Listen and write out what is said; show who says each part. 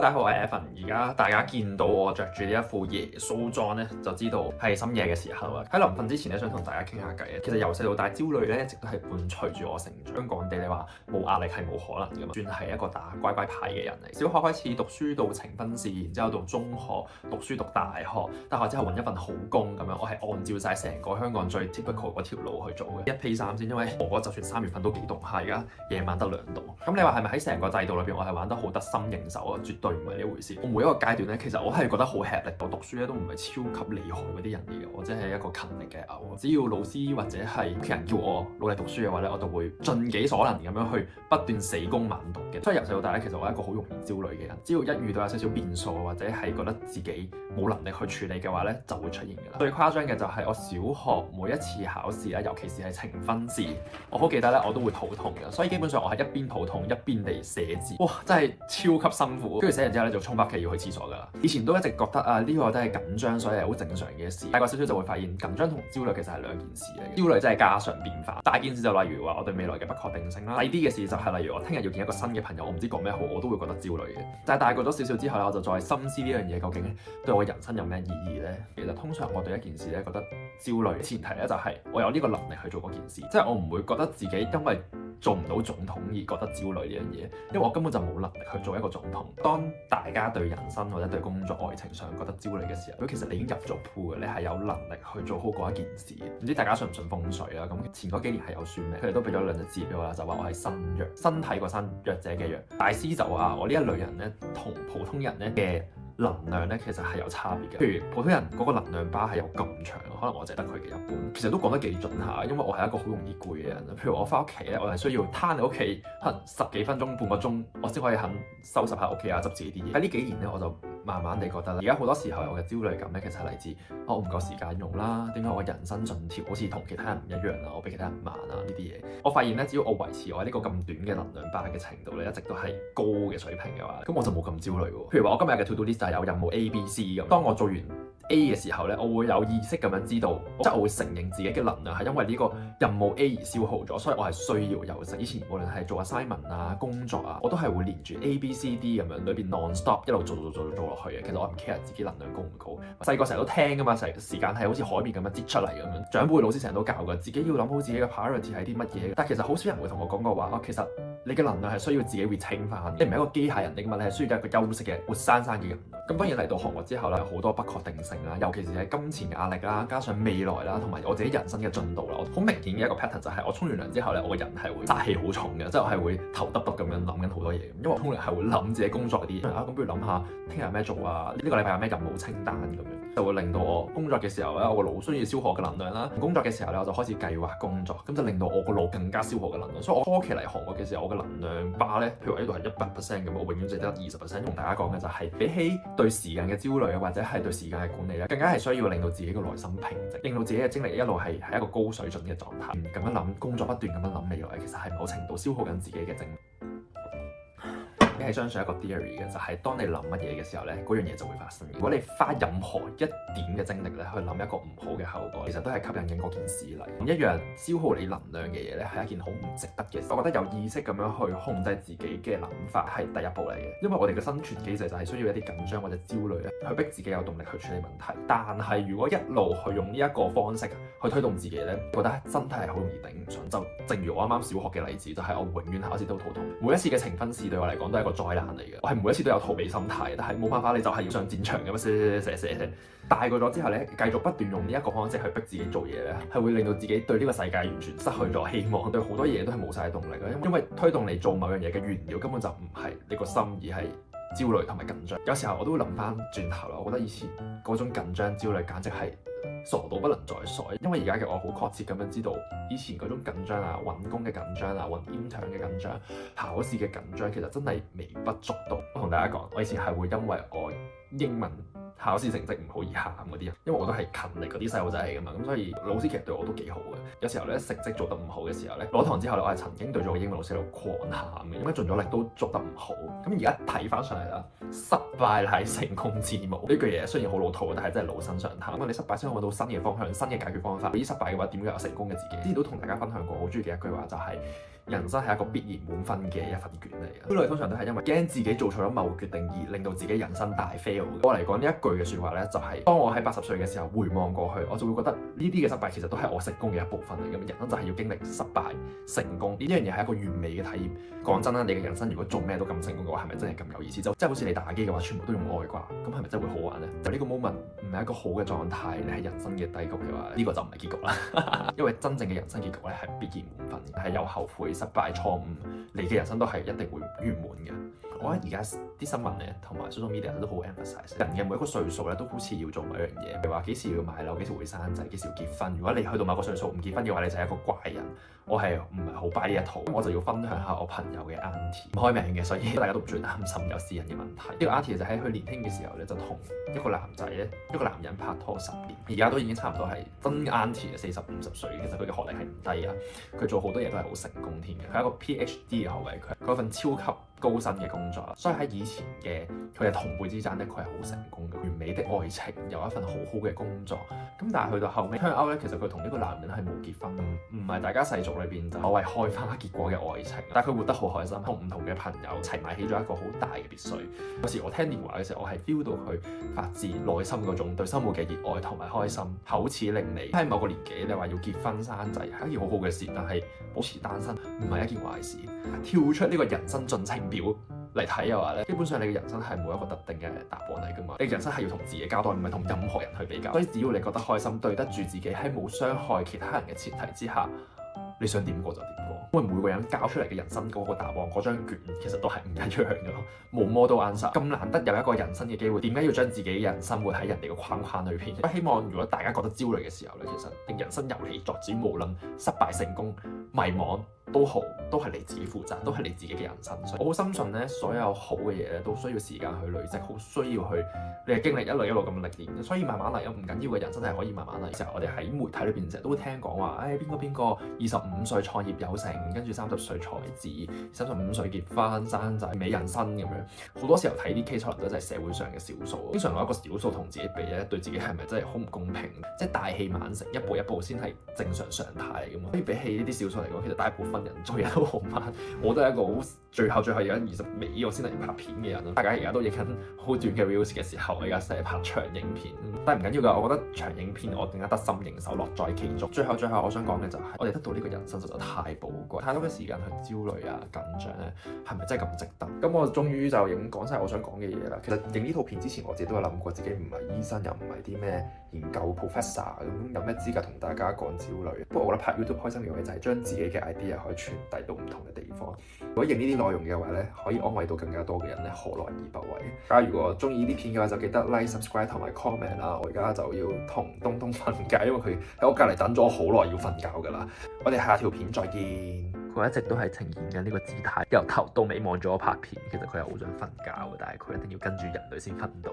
Speaker 1: 大家好，我係 Evan。而家大家見到我着住呢一副耶穌裝咧，就知道係深夜嘅時候啦。喺臨瞓之前咧，想同大家傾下偈啊。其實由細到大，焦慮咧一直都係伴隨住我成長。香港地你話冇壓力係冇可能㗎嘛，算係一個打乖乖牌嘅人嚟。小學開始讀書到呈分試，然之後到中學讀書讀大學，大學之後揾一份好工咁樣，我係按照晒成個香港最 typical 嗰條路去做嘅。一披衫先，因為我就算3月份都幾凍下，而家夜晚得2度。咁你話係咪喺成個制度裏邊，我係玩得好得心應手啊？絕對唔係呢回事。我每一個階段咧，其實我係覺得好吃力。我讀書咧都唔係超級厲害嗰啲人嚟嘅，我只係一個勤力嘅牛。只要老師或者係屋企人叫我努力讀書嘅話咧，我就會盡己所能咁樣去不斷死攻猛讀嘅。所以由細到大咧，其實我係一個好容易焦慮嘅人。只要一遇到有少少變數或者係覺得自己冇能力去處理嘅話咧，就會出現㗎啦。最誇張嘅就係我小學每一次考試咧，尤其是係呈分試，我好記得咧，我都會肚痛嘅。所以基本上我係一邊肚痛一邊地寫字，哇！真係超級辛苦。跟住寫完之後咧，就衝返屋企要去廁所㗎啦。以前都一直覺得啊，呢個都係緊張，所以係好正常嘅事。大個少少就會發現緊張同焦慮其實係兩件事嚟嘅。焦慮真係家常便飯。大件事就例如話我對未來嘅不確定性啦，細啲嘅事就係例如我聽日要見一個新嘅朋友，我唔知講咩好，我都會覺得焦慮嘅。但係大個咗少少之後咧，我就再深思呢樣嘢究竟對我嘅人生有咩意義咧？其實通常我對一件事咧覺得焦慮嘅前提咧就係我有呢個能力去做嗰件事，即係我唔會覺得自己因為做唔到總統而覺得焦慮呢樣嘢，因為我根本就冇能力去做一個總統。當大家對人生或者對工作、愛情上覺得焦慮嘅時候，其實你已經入咗鋪嘅，你係有能力去做好嗰一件事。唔知大家信唔信風水啊？咁前嗰幾年係有算命，佢哋都俾咗2隻字俾我啦，就話我係身弱，身體個身，弱者嘅弱。大師就話我呢一類人咧，同普通人咧嘅能量咧其實係有差別嘅。譬如普通人嗰個能量巴係有咁長，可能我淨係得佢嘅一半。其實都講得幾準下，因為我係一個好容易攰嘅人。譬如我翻屋企咧，我係需要攤喺屋企可能10幾分鐘、半個鐘，我先可以肯收拾下屋企啊，執自己啲嘢。喺呢幾年咧，我就慢慢地覺得啦，而家好多時候我嘅焦慮感咧，其實係嚟自我唔夠時間用啦，點解我人生進條好似同其他人唔一樣啊？我比其他人慢啊呢啲嘢。我發現咧，只要我維持我呢個咁短嘅能量巴嘅程度咧，一直都係高嘅水平嘅話，咁我就冇咁焦慮喎。譬如話我今日嘅 to do list 就係有任務 A、B、C 咁，當我做完A 嘅時候咧，我會有意識咁樣知道，即係我會承認自己嘅能量係因為呢個任務 A 而消耗咗，所以我係需要休息。以前無論係做 assignment 啊、工作啊，我都係會連住 A、B、C、D 咁樣裏邊 non-stop 一路做落去嘅。其實我唔 care 自己能量高唔高。細個成日都聽㗎嘛，成時間係好似海綿咁樣擠出嚟咁樣。長輩老師成日都教㗎，自己要諗好自己嘅 priority 係啲乜嘢。但係其實好少人會同我講過話，其實你嘅能量係需要自己 retain 翻，你唔係一個機械人嚟㗎嘛，你係需要一個休息嘅活生生嘅人。咁當然嚟到韓國之後咧，好多不確定性啦，尤其是係金錢壓力啦，加上未來啦，同埋我自己人生嘅進度啦，好明顯嘅一個 pattern 就係我沖完涼之後咧，我個人係會殺氣好重嘅，即係我係會頭耷耷咁樣諗緊好多嘢，因為我沖涼係會諗自己工作嗰啲嘢啊，咁不如諗下聽日有咩做啊，呢個禮拜有咩任務清單咁樣，就會令到我工作嘅時候咧，我個腦需要消耗嘅能量啦，工作嘅時候咧，我就開始計劃工作，咁就令到我個腦更加消耗嘅能量。所以我初期嚟韓國嘅時候，我嘅能量巴咧，譬如話呢度係100%咁，我永遠淨得20%。同大家講嘅就係比起對時間嘅焦慮啊，或者係對時間嘅管理咧，更加係需要令到自己個內心平靜，令到自己嘅精力一路係一個高水準嘅狀態。咁樣諗工作，不斷咁樣諗未來，其實係某程度消耗緊自己嘅精力。你係相信一個 theory 嘅，就係當你諗乜嘢嘅時候咧，嗰樣嘢就會發生。如果你花任何一點嘅精力咧去諗一個唔好嘅後果，其實都係吸引緊嗰件事嚟。一樣消耗你能量嘅嘢咧，係一件好唔值得嘅事。我覺得有意識咁樣去控制自己嘅諗法係第一步嚟嘅，因為我哋嘅生存機制就係需要一啲緊張或者焦慮咧，去逼自己有動力去處理問題。但係如果一路去用呢一個方式去推動自己咧，覺得身體係好容易頂唔順。就正如我啱啱小學嘅例子，就係我永遠考試都肚痛，每一次嘅呈分試對我嚟講都係個災難嚟嘅，我係每一次都有逃避心態，但係冇辦法，你就係要上戰場咁樣寫。大個咗之後咧，繼續不斷用呢一個方式去逼自己做嘢咧，係會令到自己對呢個世界完全失去咗希望，對好多嘢都係冇晒動力嘅，因為推動你做某樣嘢嘅原料根本就唔係你個心，而係焦慮同埋緊張。有時候我都會諗翻轉頭啦，我覺得以前嗰種緊張焦慮簡直係傻到不能再傻，因為而家嘅我好確切咁樣知道，以前嗰種緊張啊、揾工嘅緊張啊、揾 intern 嘅緊張、考試嘅緊張，其實真係微不足道。我同大家講，我以前係會因為我英文考試成績唔好而喊嗰啲人，因為我都係勤力嗰啲細路仔嚟㗎嘛，咁所以老師其實對我都幾好嘅。有時候咧成績做得唔好嘅時候咧，攞堂之後咧，我係曾經對咗個英文老師喺度狂喊嘅，因為盡咗力都做得唔好。咁而家睇翻上嚟啦，失敗係成功之母呢句嘢雖然好老土，但係真係老生常談。因為你失敗先可以揾到新嘅方向、新嘅解決方法。至於失敗嘅話，點會有成功嘅自己？之前都同大家分享過，好中意嘅一句話就係人生係一個必然滿分嘅一份卷嚟嘅。焦慮通常都係因為驚自己做錯咗某個決定而令到自己人生大 fail。我嚟講呢一句嘅説話咧，就係當我喺80歲嘅時候回望過去，我就會覺得呢啲嘅失敗其實都係我成功嘅一部分嚟嘅。人生就係要經歷失敗、成功呢樣嘢係一個完美嘅體驗。講真啦，你嘅人生如果做咩都咁成功嘅話，係咪真係咁有意思？就即係好似你打機嘅話，全部都用愛啩，咁係咪真係會好玩咧？就呢個 moment 唔係一個好嘅狀態，你係人生嘅低谷嘅話，呢個就唔係結局啦。因為真正嘅人生結局咧係必然滿分，係有後悔、失敗、錯誤，你嘅人生都係一定會圓滿嘅。我覺得而家啲新聞咧同埋 social media 都好 emphasize 人嘅每一個歲數咧都好似要做某一樣嘢，譬如話幾時要買樓、幾時會生仔、幾時要結婚。如果你去到某個歲數唔結婚嘅話，你就係一個怪人。我係唔係好 buy 呢一套，咁我就要分享下我朋友嘅 auntie， 唔開名嘅，所以大家都唔需要擔心有私人嘅問題。呢個 auntie 就喺佢年輕嘅時候咧，就同一個男仔咧，一個男人拍拖10年，而家都已經差唔多係真 auntie 嘅40、50歲，其實佢嘅學歷係唔低啊，佢做好多嘢都係好成功添嘅，佢係一個 PhD 嘅學位，佢嗰份超級高薪嘅工作，所以喺以前嘅佢嘅同輩之間咧，佢係好成功嘅，完美的愛情，有一份好好嘅工作。咁但係去到後尾，turn out咧，其實佢同呢個男人係冇結婚，唔係大家世俗裏邊就所謂開花結果嘅愛情。但係佢活得好開心，同唔同嘅朋友齊埋起咗一個好大嘅別墅。有時我聽電話嘅時候，我係 feel 到佢發自內心嗰種對生活嘅熱愛同埋開心，口齒伶俐。喺某個年紀，你話要結婚生仔係一件好好嘅事，但係保持單身唔係一件壞事。跳出呢個人生進程表嚟睇嘅話咧，基本上你嘅人生係冇一個特定嘅答案嚟噶嘛。你人生係要同自己交代，唔係同任何人去比較。所以只要你覺得開心，對得住自己，喺冇傷害其他人嘅前提之下，你想點過就點過。因為每個人交出嚟嘅人生嗰個答案，嗰張卷其實都係唔一樣嘅咯，冇 model answer。咁難得有一個人生嘅機會，點解要將自己人生活喺人哋嘅框框裏邊？我希望如果大家覺得焦慮嘅時候咧，其實令人生由你作主，無論失敗成功、迷茫都好，都係你自己負責，都係你自己嘅人生。所以我好深信咧，所有好嘅嘢咧都需要時間去累積，好需要去你係經歷一路一路咁歷練。所以慢慢嚟，唔緊要嘅，人生係可以慢慢嚟。成日我哋喺媒體裏邊成日都會聽講話，邊個25歲創業有成，跟住30歲才子，35歲結婚生仔，美人生咁樣。好多時候睇啲 case 可能都係社會上嘅少數，經常攞一個少數同自己比咧，對自己係咪真係好唔公平？即係大器晚成，一步一步先係正常常態嚟噶嘛。所以比起呢啲少數嚟講，其實大部分人做嘢都好慢。我都係一個好最後而家20尾我先嚟拍片嘅人。大家而家都影緊好短嘅 reels 嘅時候，我而家成日拍長影片，但係唔緊要㗎。我覺得長影片我更加得心應手，樂在其中。最後我想講嘅就係，我哋得到呢個人生實在太寶貴，太多嘅時間去焦慮啊緊張咧，係咪真係咁值得？咁我終於就已經講晒我想講嘅嘢啦。其實影呢套片之前，我自己都有諗過，自己唔係醫生，又唔係啲咩研究 professor， 咁有咩資格同大家講焦慮？不過我覺得拍 YouTube 開心嘅嘢就係將自己嘅 idea 可以傳遞到唔同嘅地方。如果影呢啲內容嘅話咧，可以安慰到更加多嘅人咧，何樂而不為？大家如果中意呢啲片嘅話，就記得 like、subscribe 同埋 comment 啦。我而家就要同東東瞓覺，因為佢喺我隔離等咗好耐要瞓覺㗎啦。我哋下條片再見。佢一直都係呈現緊呢個姿態，由頭到尾望住我拍片。其實佢係好想瞓覺嘅，但係佢一定要跟住人類先瞓到。